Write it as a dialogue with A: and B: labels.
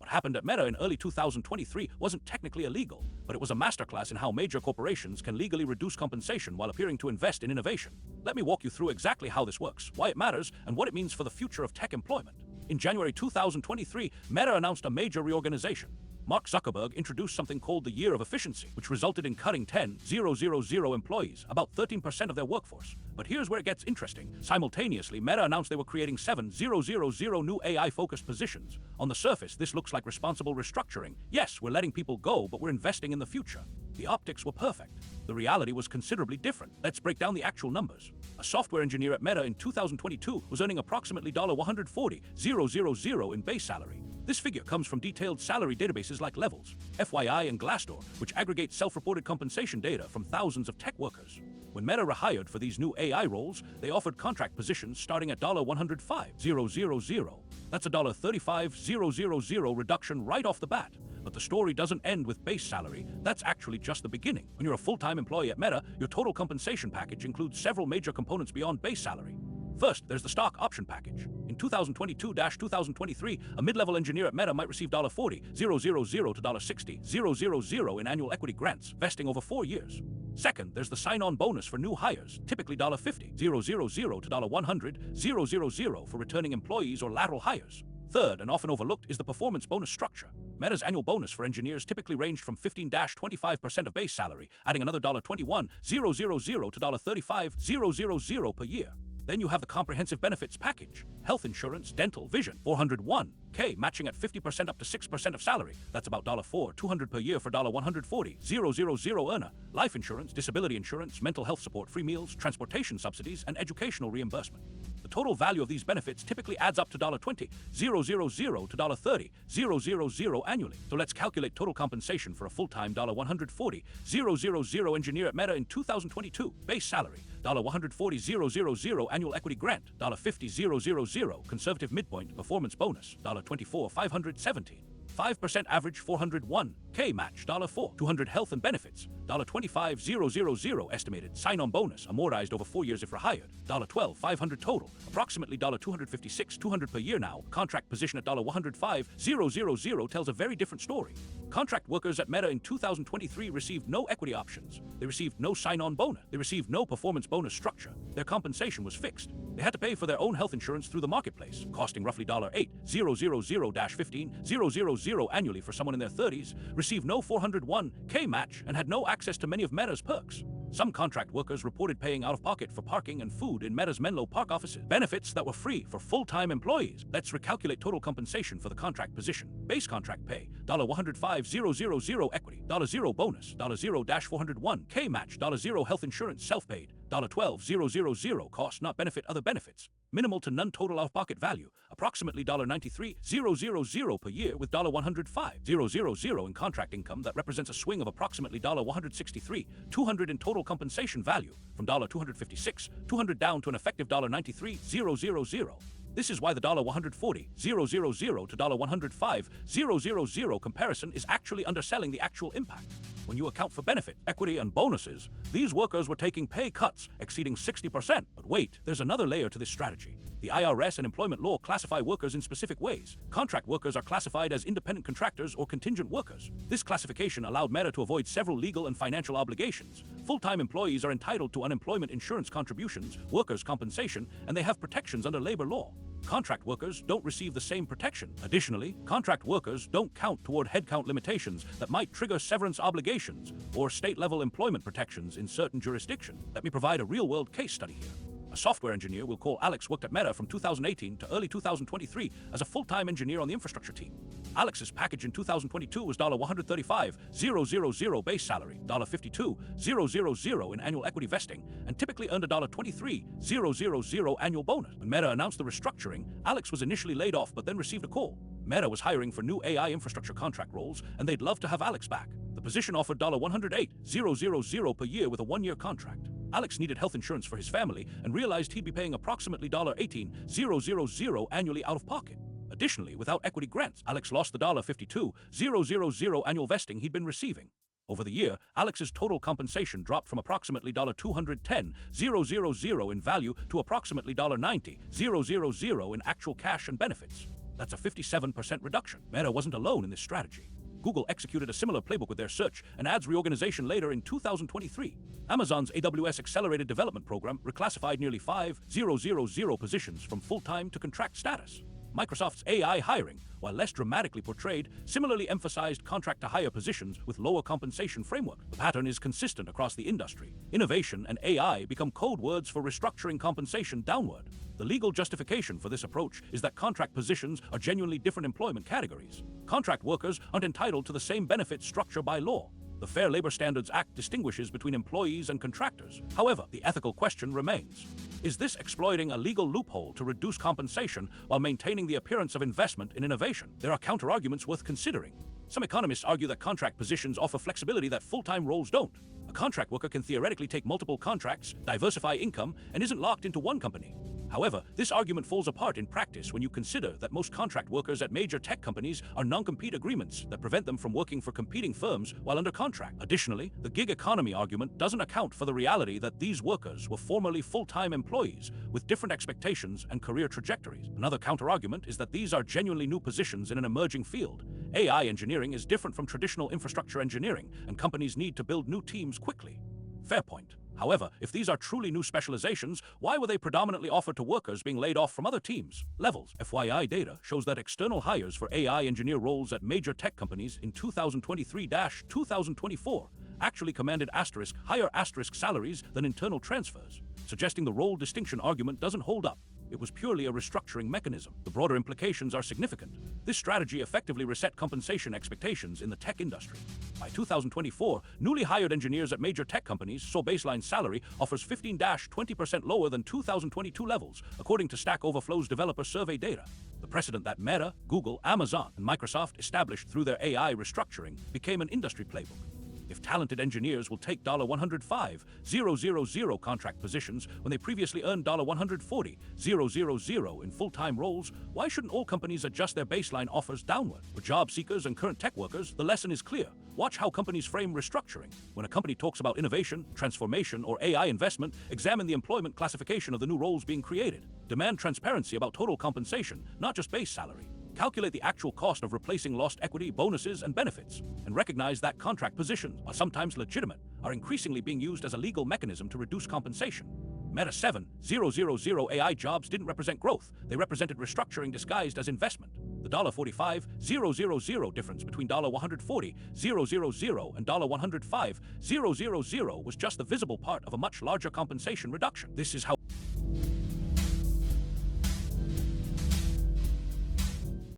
A: happened at Meta in early 2023 wasn't technically illegal, but it was a masterclass in how major corporations can legally reduce compensation while appearing to invest in innovation. Let me walk you through exactly how this works, why it matters, and what it means for the future of tech employment. In January 2023, Meta announced a major reorganization. Mark Zuckerberg introduced something called the Year of Efficiency, which resulted in cutting 10,000 employees, about 13% of their workforce. But here's where it gets interesting. Simultaneously, Meta announced they were creating 7,000 new AI-focused positions. On the surface, this looks like responsible restructuring. Yes, we're letting people go, but we're investing in the future. The optics were perfect. The reality was considerably different. Let's break down the actual numbers. A software engineer at Meta in 2022 was earning approximately $140,000 in base salary. This figure comes from detailed salary databases like Levels, FYI, and Glassdoor, which aggregate self-reported compensation data from thousands of tech workers. When Meta rehired for these new AI roles, they offered contract positions starting at $105,000. That's a $35,000 reduction right off the bat. But the story doesn't end with base salary. That's actually just the beginning. When you're a full-time employee at Meta, your total compensation package includes several major components beyond base salary. First, there's the stock option package. In 2022-2023, a mid-level engineer at Meta might receive $40,000 to $60,000 in annual equity grants, vesting over 4 years. Second, there's the sign-on bonus for new hires, typically $50,000 to $100,000 for returning employees or lateral hires. Third, and often overlooked, is the performance bonus structure. Meta's annual bonus for engineers typically ranged from 15-25% of base salary, adding another $21,000 to $35,000 per year. Then you have the comprehensive benefits package. Health insurance, dental, vision, $401K, matching at 50% up to 6% of salary. That's about $200 per year for $140,000 earner. Life insurance, disability insurance, mental health support, free meals, transportation subsidies, and educational reimbursement. The total value of these benefits typically adds up to $20,000 to $30,000 annually. So let's calculate total compensation for a full-time $140,000 engineer at Meta in 2022. Base salary, $140,000 annual equity grant, $50,000 conservative midpoint performance bonus, $24,517. 5% average $401K match, $4. 200 health and benefits, $25,000 estimated sign-on bonus, amortized over 4 years if rehired, $12,500 total, approximately $256,200 per year now. Contract position at $105,000 tells a very different story. Contract workers at Meta in 2023 received no equity options. They received no sign-on bonus. They received no performance bonus structure. Their compensation was fixed. They had to pay for their own health insurance through the marketplace, costing roughly $8,000-$15,000 annually for someone in their 30s, received no 401K match, and had no access to many of Meta's perks. Some contract workers reported paying out-of-pocket for parking and food in Meta's Menlo Park offices, benefits that were free for full-time employees. Let's recalculate total compensation for the contract position. Base contract pay, $105,000 equity, $0 bonus, $0-401K match, $0 health insurance self-paid, $12,000 cost not benefit other benefits. Minimal to none total out-of-pocket value, approximately $93,000 per year with $105,000 in contract income. That represents a swing of approximately $163,200 in total compensation value, from $256,200 down to an effective $93,000. This is why the $140,000 to $105,000 comparison is actually underselling the actual impact. When you account for benefit, equity, and bonuses, these workers were taking pay cuts exceeding 60%. But wait, there's another layer to this strategy. The IRS and employment law classify workers in specific ways. Contract workers are classified as independent contractors or contingent workers. This classification allowed Meta to avoid several legal and financial obligations. Full-time employees are entitled to unemployment insurance contributions, workers' compensation, and they have protections under labor law. Contract workers don't receive the same protection. Additionally, contract workers don't count toward headcount limitations that might trigger severance obligations or state-level employment protections in certain jurisdictions. Let me provide a real-world case study here. A software engineer we'll call Alex worked at Meta from 2018 to early 2023 as a full-time engineer on the infrastructure team. Alex's package in 2022 was $135,000 base salary, $52,000 in annual equity vesting, and typically earned $23,000 annual bonus. When Meta announced the restructuring, Alex was initially laid off but then received a call. Meta was hiring for new AI infrastructure contract roles, and they'd love to have Alex back. The position offered $108,000 per year with a 1-year contract. Alex needed health insurance for his family and realized he'd be paying approximately $18,000 annually out of pocket. Additionally, without equity grants, Alex lost the $52,000 annual vesting he'd been receiving. Over the year, Alex's total compensation dropped from approximately $210,000 in value to approximately $90,000 in actual cash and benefits. That's a 57% reduction. Meta wasn't alone in this strategy. Google executed a similar playbook with their search and ads reorganization later in 2023. Amazon's AWS Accelerated Development Program reclassified nearly 5,000 positions from full-time to contract status. Microsoft's AI hiring, while less dramatically portrayed, similarly emphasized contract-to-hire positions with lower compensation framework. The pattern is consistent across the industry. Innovation and AI become code words for restructuring compensation downward. The legal justification for this approach is that contract positions are genuinely different employment categories. Contract workers aren't entitled to the same benefit structure by law. The Fair Labor Standards Act distinguishes between employees and contractors. However, the ethical question remains. Is this exploiting a legal loophole to reduce compensation while maintaining the appearance of investment in innovation? There are counterarguments worth considering. Some economists argue that contract positions offer flexibility that full-time roles don't. A contract worker can theoretically take multiple contracts, diversify income, and isn't locked into one company. However, this argument falls apart in practice when you consider that most contract workers at major tech companies are non-compete agreements that prevent them from working for competing firms while under contract. Additionally, the gig economy argument doesn't account for the reality that these workers were formerly full-time employees with different expectations and career trajectories. Another counterargument is that these are genuinely new positions in an emerging field. AI engineering is different from traditional infrastructure engineering, and companies need to build new teams quickly. Fair point. However, if these are truly new specializations, why were they predominantly offered to workers being laid off from other teams? Levels. FYI data shows that external hires for AI engineer roles at major tech companies in 2023-2024 actually commanded higher salaries than internal transfers, suggesting the role distinction argument doesn't hold up. It was purely a restructuring mechanism. The broader implications are significant. This strategy effectively reset compensation expectations in the tech industry. By 2024, newly hired engineers at major tech companies saw baseline salary offers 15-20% lower than 2022 levels, according to Stack Overflow's developer survey data. The precedent that Meta, Google, Amazon, and Microsoft established through their AI restructuring became an industry playbook. If talented engineers will take $105,000 contract positions when they previously earned $140,000 in full-time roles, why shouldn't all companies adjust their baseline offers downward? For job seekers and current tech workers, the lesson is clear. Watch how companies frame restructuring. When a company talks about innovation, transformation, or AI investment, examine the employment classification of the new roles being created. Demand transparency about total compensation, not just base salary. Calculate the actual cost of replacing lost equity, bonuses, and benefits, and recognize that contract positions, while sometimes legitimate, are increasingly being used as a legal mechanism to reduce compensation. Meta 7,000 AI jobs didn't represent growth. They represented restructuring disguised as investment. The $45,000 difference between $140,000 and $105,000 was just the visible part of a much larger compensation reduction. This is how